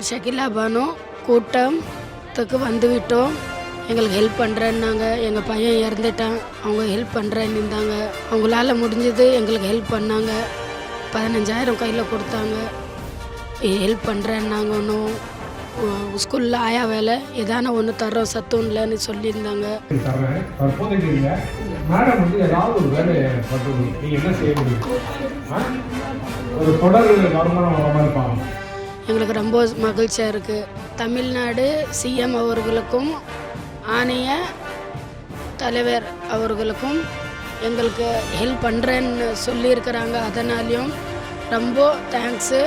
பேர் ஷகிலா பானு. கூட்டத்துக்கு வந்துவிட்டோம். எங்களுக்கு ஹெல்ப் பண்ணுறேன்னாங்க. எங்கள் பையன் இறந்துட்டான், அவங்க ஹெல்ப் பண்ணுறேன்னு இருந்தாங்க. அவங்களால முடிஞ்சது எங்களுக்கு ஹெல்ப் பண்ணாங்க. 15,000 கையில் கொடுத்தாங்க. ஹெல்ப் பண்ணுறேன்னாங்க. ஒன்றும் ஸ்கூலில் ஆயா வேலை ஏதான ஒன்று தர்றோம் சத்துன்லன்னு சொல்லியிருந்தாங்க. மேடம் வந்து ஏதாவது ஒரு வேலையை பண்ணுறது நீங்கள் என்ன செய்ய முடியும்? ஒரு தொடர் வருமானம் இருப்பாங்க. எங்களுக்கு ரொம்ப மகிழ்ச்சியாக இருக்குது. தமிழ்நாடு சிஎம் அவர்களுக்கும் ஆணைய தலைவர் அவர்களுக்கும் எங்களுக்கு ஹெல்ப் பண்ணுறேன்னு சொல்லியிருக்கிறாங்க. அதனாலையும் ரொம்ப தேங்க்ஸு.